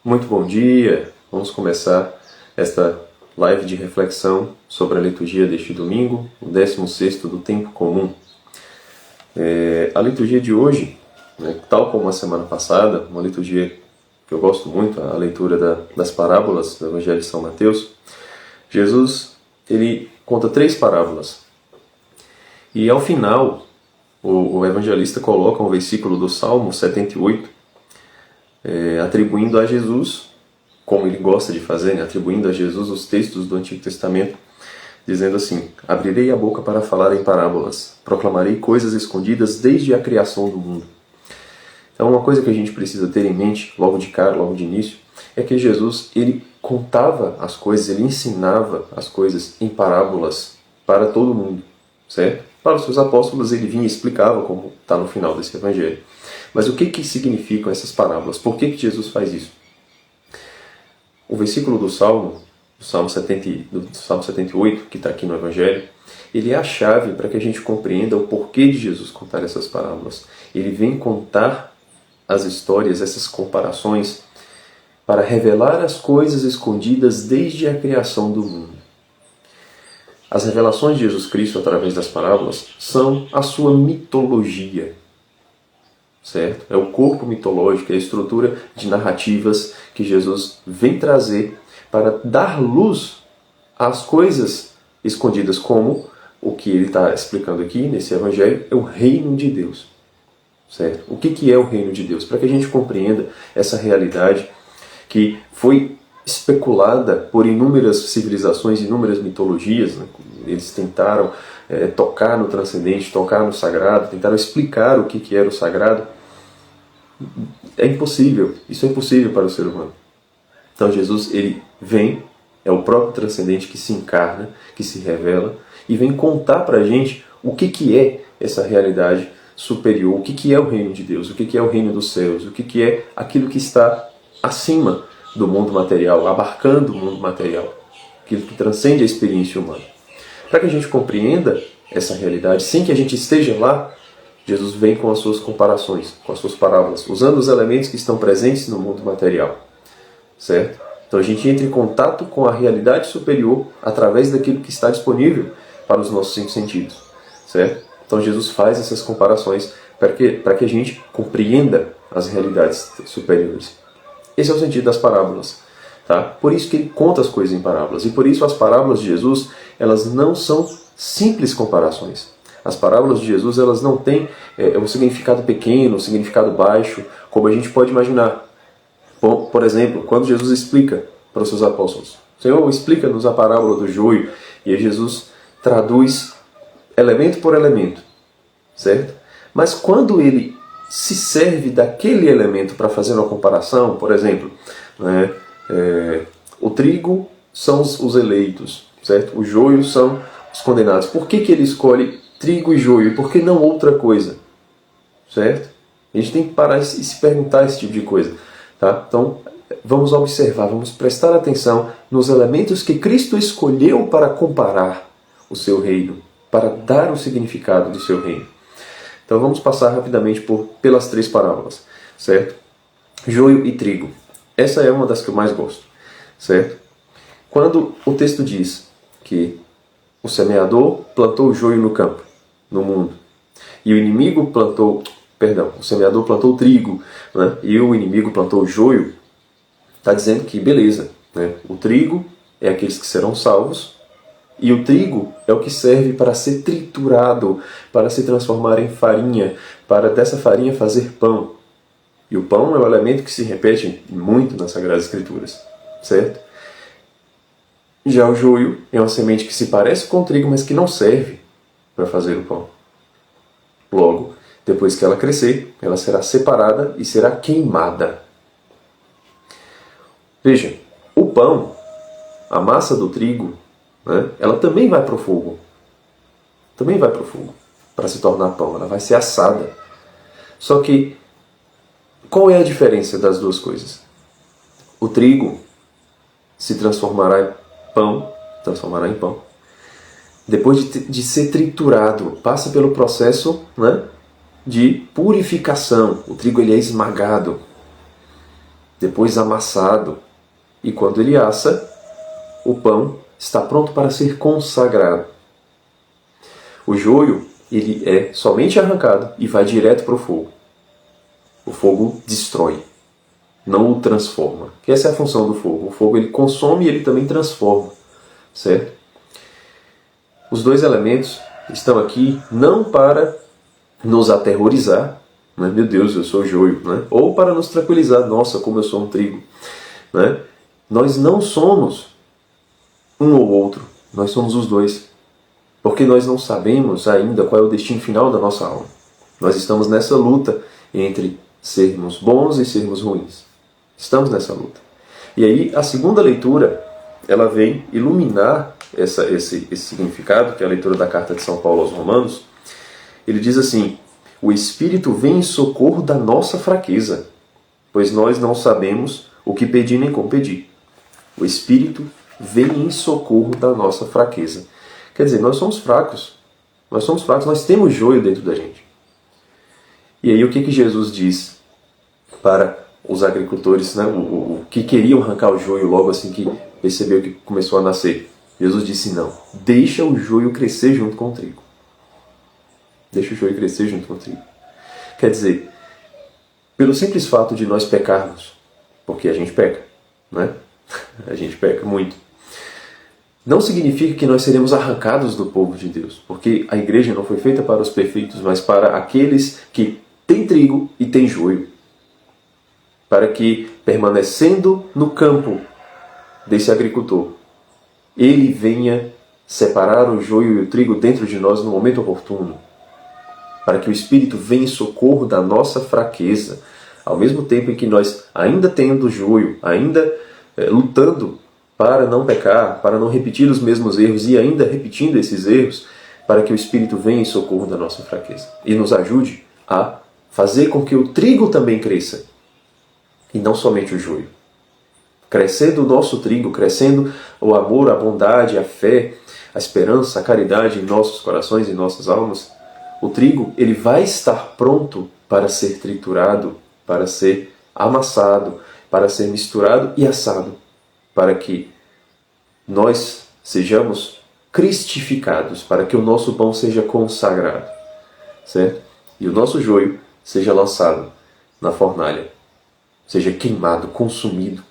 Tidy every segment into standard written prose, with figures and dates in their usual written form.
Muito bom dia! Vamos começar esta live de reflexão sobre a liturgia deste domingo, o 16º do Tempo Comum. A liturgia de hoje, tal como a semana passada, uma liturgia que eu gosto muito, a leitura das parábolas do Evangelho de São Mateus. Jesus, ele conta 3 parábolas. E ao final, o evangelista coloca um versículo do Salmo 78, atribuindo a Jesus, como ele gosta de fazer, atribuindo a Jesus os textos do Antigo Testamento, dizendo assim: abrirei a boca para falar em parábolas, proclamarei coisas escondidas desde a criação do mundo. Então, uma coisa que a gente precisa ter em mente, logo de cara, logo de início, é que Jesus, ele contava as coisas, ele ensinava as coisas em parábolas para todo mundo, certo? Para os seus apóstolos, ele vinha e explicava, como está no final desse evangelho. Mas o que significam essas parábolas? Por que Jesus faz isso? O versículo do Salmo 78, que está aqui no Evangelho, ele é a chave para que a gente compreenda o porquê de Jesus contar essas parábolas. Ele vem contar as histórias, essas comparações, para revelar as coisas escondidas desde a criação do mundo. As revelações de Jesus Cristo através das parábolas são a sua mitologia. Certo? É o corpo mitológico, é a estrutura de narrativas que Jesus vem trazer para dar luz às coisas escondidas, como o que ele está explicando aqui nesse evangelho, é o reino de Deus. Certo? O que é o reino de Deus? Para que a gente compreenda essa realidade que foi especulada por inúmeras civilizações, inúmeras mitologias, eles tentaram tocar no transcendente, tocar no sagrado, tentaram explicar o que era o sagrado. É impossível, isso é impossível para o ser humano. Então Jesus, ele vem, é o próprio transcendente que se encarna, que se revela, e vem contar para a gente o que é essa realidade superior, o que é o reino de Deus, o que é o reino dos céus, o que é aquilo que está acima do mundo material, abarcando o mundo material, aquilo que transcende a experiência humana. Para que a gente compreenda essa realidade, sem que a gente esteja lá, Jesus vem com as suas comparações, com as suas parábolas, usando os elementos que estão presentes no mundo material. Certo? Então a gente entra em contato com a realidade superior através daquilo que está disponível para os nossos 5 sentidos. Certo? Então Jesus faz essas comparações para que a gente compreenda as realidades superiores. Esse é o sentido das parábolas. Tá? Por isso que ele conta as coisas em parábolas. E por isso as parábolas de Jesus, elas não são simples comparações. As parábolas de Jesus, elas não têm um significado pequeno, um significado baixo, como a gente pode imaginar. Bom, por exemplo, quando Jesus explica para os seus apóstolos: Senhor, explica-nos a parábola do joio. E aí Jesus traduz elemento por elemento. Certo? Mas quando ele se serve daquele elemento para fazer uma comparação, por exemplo, o trigo são os eleitos, certo? O joio são os condenados. Por que ele escolhe trigo e joio? E por que não outra coisa? Certo? A gente tem que parar e se perguntar esse tipo de coisa. Tá? Então, vamos observar, vamos prestar atenção nos elementos que Cristo escolheu para comparar o seu reino, para dar o significado do seu reino. Então vamos passar rapidamente pelas 3 parábolas, certo? Joio e trigo. Essa é uma das que eu mais gosto, certo? Quando o texto diz que o semeador plantou o joio no campo, no mundo, e o semeador plantou o trigo, né? E o inimigo plantou o joio, está dizendo que beleza, né? O trigo é aqueles que serão salvos, e o trigo é o que serve para ser triturado, para se transformar em farinha, para dessa farinha fazer pão. E o pão é um elemento que se repete muito nas Sagradas Escrituras, certo? Já o joio é uma semente que se parece com o trigo, mas que não serve para fazer o pão. Logo, depois que ela crescer, ela será separada e será queimada. Veja, o pão, a massa do trigo, ela também vai para o fogo. Também vai para o fogo para se tornar pão. Ela vai ser assada. Só que, qual é a diferença das duas coisas? O trigo se transformará em pão, depois de ser triturado, passa pelo processo de purificação. O trigo ele é esmagado. depois amassado. E quando ele assa, o pão está pronto para ser consagrado. O joio, ele é somente arrancado e vai direto para o fogo. O fogo destrói, não o transforma. Que essa é a função do fogo. O fogo ele consome e ele também transforma, certo? Os dois elementos estão aqui não para nos aterrorizar, né? Meu Deus, eu sou joio, né? Ou para nos tranquilizar, nossa, como eu sou um trigo, né? Nós não somos um ou outro, nós somos os dois, porque nós não sabemos ainda qual é o destino final da nossa alma. Nós estamos nessa luta entre sermos bons e sermos ruins. Estamos nessa luta. E aí a segunda leitura, ela vem iluminar esse significado, que é a leitura da carta de São Paulo aos Romanos. Ele diz assim: o Espírito vem em socorro da nossa fraqueza, pois nós não sabemos o que pedir nem como pedir. O Espírito vem em socorro da nossa fraqueza. Quer dizer, nós somos fracos. Nós somos fracos, nós temos joio dentro da gente. E aí o que Jesus diz para os agricultores, né, que queriam arrancar o joio logo assim que percebeu que começou a nascer? Jesus disse: não, deixa o joio crescer junto com o trigo. Deixa o joio crescer junto com o trigo. Quer dizer, pelo simples fato de nós pecarmos, porque a gente peca, né? A gente peca muito. Não significa que nós seremos arrancados do povo de Deus, porque a igreja não foi feita para os perfeitos, mas para aqueles que têm trigo e têm joio. Para que, permanecendo no campo desse agricultor, ele venha separar o joio e o trigo dentro de nós no momento oportuno. Para que o Espírito venha em socorro da nossa fraqueza, ao mesmo tempo em que nós, ainda tendo joio, ainda lutando para não pecar, para não repetir os mesmos erros e ainda repetindo esses erros, para que o Espírito venha em socorro da nossa fraqueza e nos ajude a fazer com que o trigo também cresça e não somente o joio. Crescendo o nosso trigo, crescendo o amor, a bondade, a fé, a esperança, a caridade em nossos corações e nossas almas, o trigo ele vai estar pronto para ser triturado, para ser amassado, para ser misturado e assado, para que nós sejamos cristificados, para que o nosso pão seja consagrado, certo? E o nosso joio seja lançado na fornalha, seja queimado, consumido,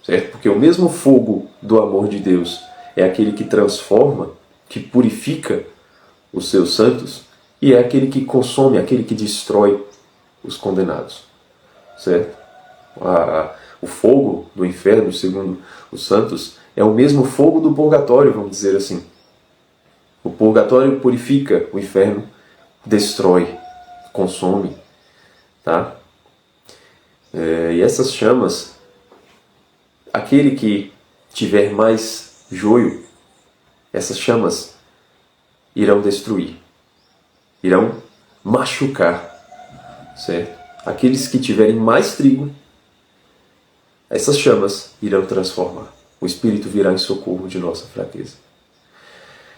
certo? Porque o mesmo fogo do amor de Deus é aquele que transforma, que purifica os seus santos, e é aquele que consome, aquele que destrói os condenados, certo? O fogo do inferno, segundo os santos, é o mesmo fogo do purgatório, vamos dizer assim. O purgatório purifica, o inferno destrói, consome, tá? E essas chamas, aquele que tiver mais joio, essas chamas irão destruir, irão machucar, certo? Aqueles que tiverem mais trigo, essas chamas irão transformar. O Espírito virá em socorro de nossa fraqueza.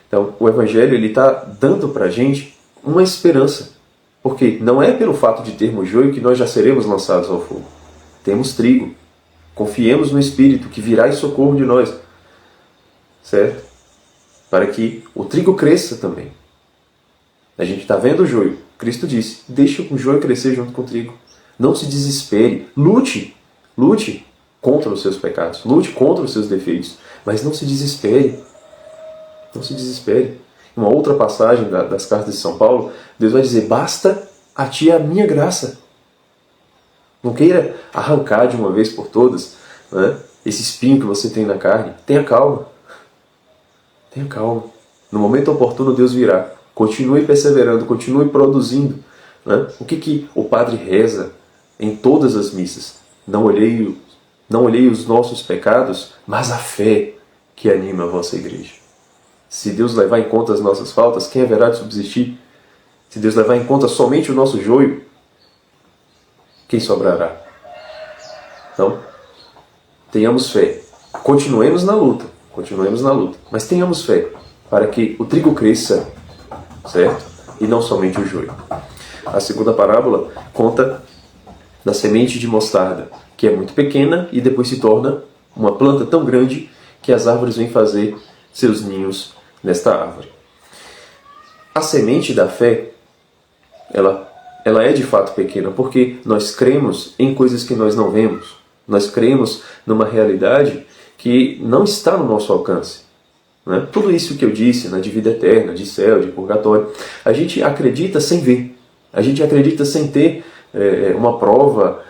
Então, o Evangelho está dando para a gente uma esperança. Porque não é pelo fato de termos joio que nós já seremos lançados ao fogo. Temos trigo. Confiemos no Espírito que virá em socorro de nós. Certo? Para que o trigo cresça também. A gente está vendo o joio. Cristo disse: deixa o joio crescer junto com o trigo. Não se desespere. Lute contra os seus pecados. Lute contra os seus defeitos. Mas não se desespere. Não se desespere. Em uma outra passagem das cartas de São Paulo, Deus vai dizer: basta a ti a minha graça. Não queira arrancar de uma vez por todas, né, esse espinho que você tem na carne. Tenha calma. Tenha calma. No momento oportuno Deus virá. Continue perseverando, continue produzindo. Né? O que o padre reza em todas as missas? Não olhei os nossos pecados, mas a fé que anima a vossa igreja. Se Deus levar em conta as nossas faltas, quem haverá de subsistir? Se Deus levar em conta somente o nosso joio, quem sobrará? Então, tenhamos fé. Continuemos na luta, mas tenhamos fé para que o trigo cresça, certo? E não somente o joio. A segunda parábola conta da semente de mostarda, que é muito pequena e depois se torna uma planta tão grande que as árvores vêm fazer seus ninhos nesta árvore. A semente da fé, ela é de fato pequena, porque nós cremos em coisas que nós não vemos. Nós cremos numa realidade que não está no nosso alcance. Né? Tudo isso que eu disse, né, de vida eterna, de céu, de purgatório, a gente acredita sem ver. A gente acredita sem ter uma prova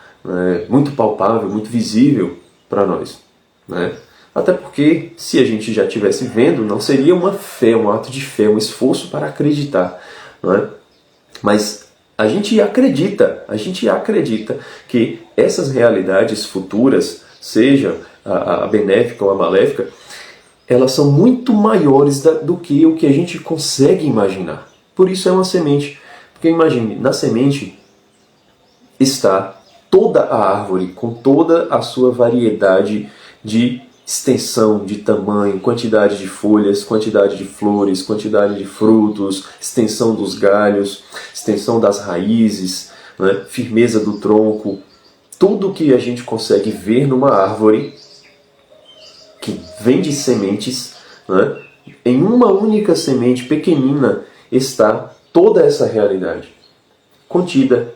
muito palpável, muito visível para nós. Né? Até porque, se a gente já estivesse vendo, não seria uma fé, um ato de fé, um esforço para acreditar. Não é? Mas a gente acredita que essas realidades futuras, seja a benéfica ou a maléfica, elas são muito maiores do que o que a gente consegue imaginar. Por isso é uma semente. Porque imagine, na semente está toda a árvore, com toda a sua variedade de extensão, de tamanho, quantidade de folhas, quantidade de flores, quantidade de frutos, extensão dos galhos, extensão das raízes, né? Firmeza do tronco. Tudo que a gente consegue ver numa árvore que vem de sementes, né? Em uma única semente pequenina está toda essa realidade contida,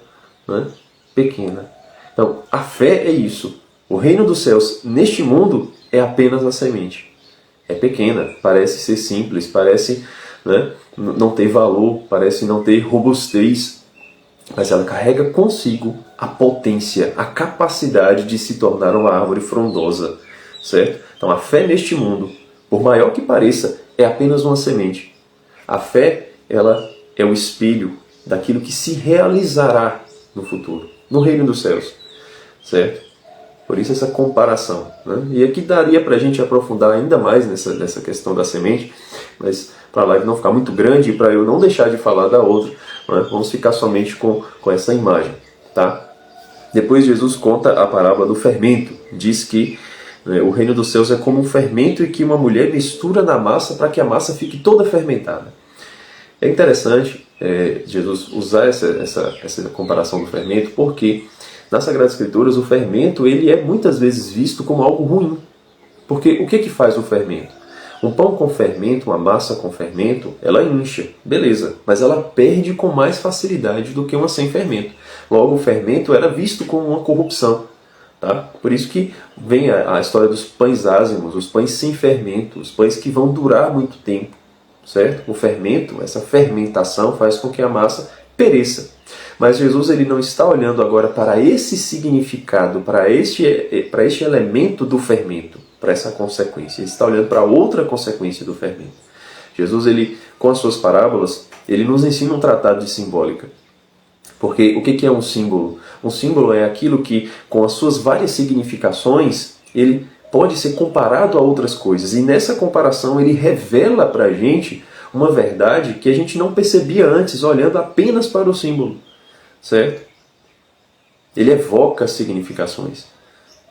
né? Pequena. Então, a fé é isso. O reino dos céus, neste mundo, é apenas a semente. É pequena, parece ser simples, parece, né, não ter valor, parece não ter robustez, mas ela carrega consigo a potência, a capacidade de se tornar uma árvore frondosa. Certo? Então, a fé neste mundo, por maior que pareça, é apenas uma semente. A fé, ela é o espelho daquilo que se realizará no futuro, no reino dos céus. Certo? Por isso essa comparação. Né? E aqui daria para a gente aprofundar ainda mais nessa questão da semente, mas para a live não ficar muito grande e para eu não deixar de falar da outra, né? Vamos ficar somente com essa imagem. Tá? Depois Jesus conta a parábola do fermento. Diz que o reino dos céus é como um fermento e que uma mulher mistura na massa para que a massa fique toda fermentada. É interessante Jesus usar essa comparação do fermento, porque nas Sagradas Escrituras o fermento ele é muitas vezes visto como algo ruim. Porque o que faz o fermento? Um pão com fermento, uma massa com fermento, ela incha, beleza, mas ela perde com mais facilidade do que uma sem fermento. Logo, o fermento era visto como uma corrupção. Tá? Por isso que vem a história dos pães ázimos, os pães sem fermento, os pães que vão durar muito tempo. Certo? O fermento, essa fermentação faz com que a massa pereça. Mas Jesus ele não está olhando agora para esse significado, para este elemento do fermento, para essa consequência. Ele está olhando para outra consequência do fermento. Jesus, ele, com as suas parábolas, ele nos ensina um tratado de simbólica. Porque o que é um símbolo? Um símbolo é aquilo que, com as suas várias significações, ele pode ser comparado a outras coisas. E nessa comparação ele revela para a gente uma verdade que a gente não percebia antes, olhando apenas para o símbolo. Certo? Ele evoca significações.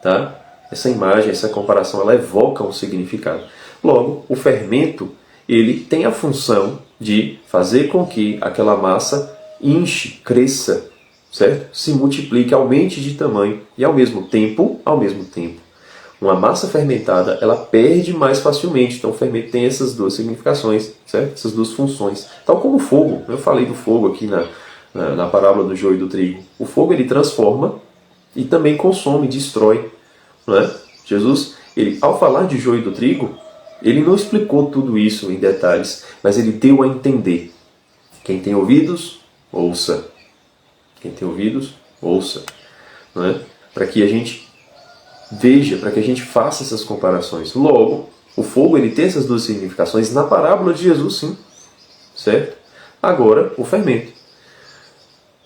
Tá? Essa imagem, essa comparação, ela evoca um significado. Logo, o fermento, ele tem a função de fazer com que aquela massa inche, cresça, certo? Se multiplique, aumente de tamanho e ao mesmo tempo, uma massa fermentada, ela perde mais facilmente. Então o fermento tem essas duas significações, certo? Essas duas funções. Tal como o fogo. Eu falei do fogo aqui na parábola do joio e do trigo. O fogo ele transforma e também consome, destrói. Não é? Jesus, ele, ao falar de joio e do trigo, ele não explicou tudo isso em detalhes, mas ele deu a entender. Quem tem ouvidos, ouça. Quem tem ouvidos, ouça. Não é? Para que a gente veja, para que a gente faça essas comparações. Logo, o fogo ele tem essas duas significações na parábola de Jesus, sim. Certo? Agora, o fermento.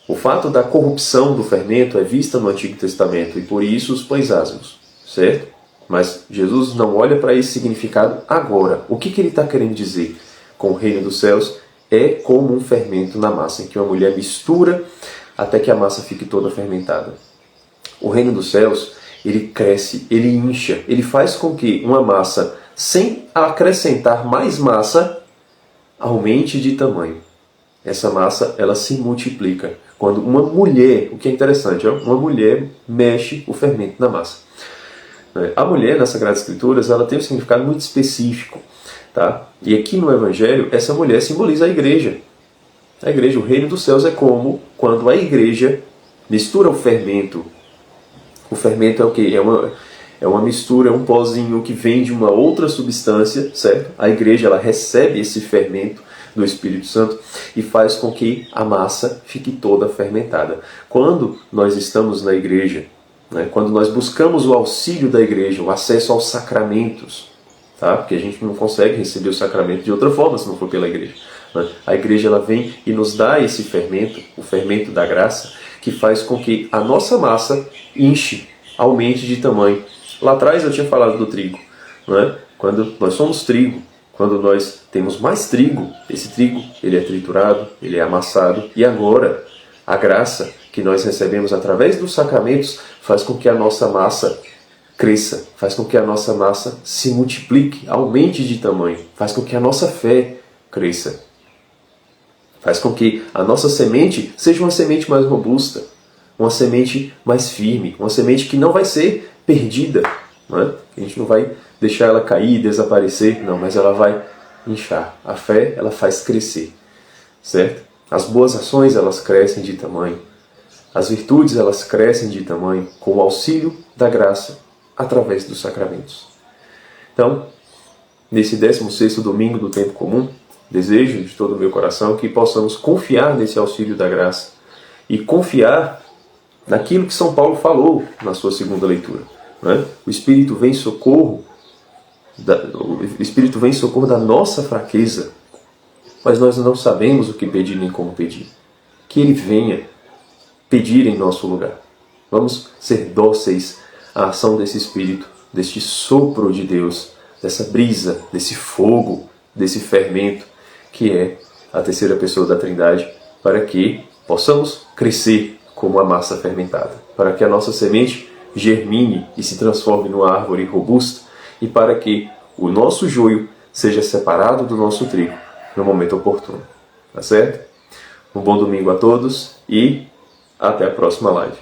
O fato da corrupção do fermento é vista no Antigo Testamento e por isso os pães ázimos. Certo? Mas Jesus não olha para esse significado agora. O que ele está querendo dizer com o reino dos céus? É como um fermento na massa, em que uma mulher mistura até que a massa fique toda fermentada. O reino dos céus, ele cresce, ele incha, ele faz com que uma massa, sem acrescentar mais massa, aumente de tamanho. essa massa ela se multiplica. Quando uma mulher, o que é interessante, uma mulher mexe o fermento na massa. A mulher, nas Sagradas Escrituras, ela tem um significado muito específico. Tá? E aqui no Evangelho, essa mulher simboliza a igreja. A igreja, o reino dos céus, é como quando a igreja mistura o fermento. O fermento é o quê? É uma mistura, é um pozinho que vem de uma outra substância, certo? A igreja ela recebe esse fermento do Espírito Santo e faz com que a massa fique toda fermentada. Quando nós estamos na igreja, né, quando nós buscamos o auxílio da igreja, o acesso aos sacramentos, tá? Porque a gente não consegue receber o sacramento de outra forma se não for pela igreja. Né? A igreja ela vem e nos dá esse fermento, o fermento da graça, que faz com que a nossa massa enche, aumente de tamanho. Lá atrás eu tinha falado do trigo. Né? Quando nós somos trigo, quando nós temos mais trigo, esse trigo ele é triturado, ele é amassado, e agora a graça que nós recebemos através dos sacramentos faz com que a nossa massa cresça, faz com que a nossa massa se multiplique, aumente de tamanho, faz com que a nossa fé cresça, faz com que a nossa semente seja uma semente mais robusta, uma semente mais firme, uma semente que não vai ser perdida, não é? A gente não vai deixar ela cair, desaparecer, não, mas ela vai inchar. A fé, ela faz crescer, certo? As boas ações, elas crescem de tamanho. As virtudes, elas crescem de tamanho com o auxílio da graça através dos sacramentos. Então, nesse 16º domingo do tempo comum, desejo de todo o meu coração que possamos confiar nesse auxílio da graça e confiar naquilo que São Paulo falou na sua segunda leitura. Né? O Espírito vem em socorro da nossa fraqueza, mas nós não sabemos o que pedir nem como pedir. Que Ele venha pedir em nosso lugar. Vamos ser dóceis à ação desse Espírito, deste sopro de Deus, dessa brisa, desse fogo, desse fermento, que é a terceira pessoa da Trindade, para que possamos crescer como a massa fermentada, para que a nossa semente germine e se transforme numa árvore robusta, e para que o nosso joio seja separado do nosso trigo no momento oportuno. Tá certo? Um bom domingo a todos e até a próxima live.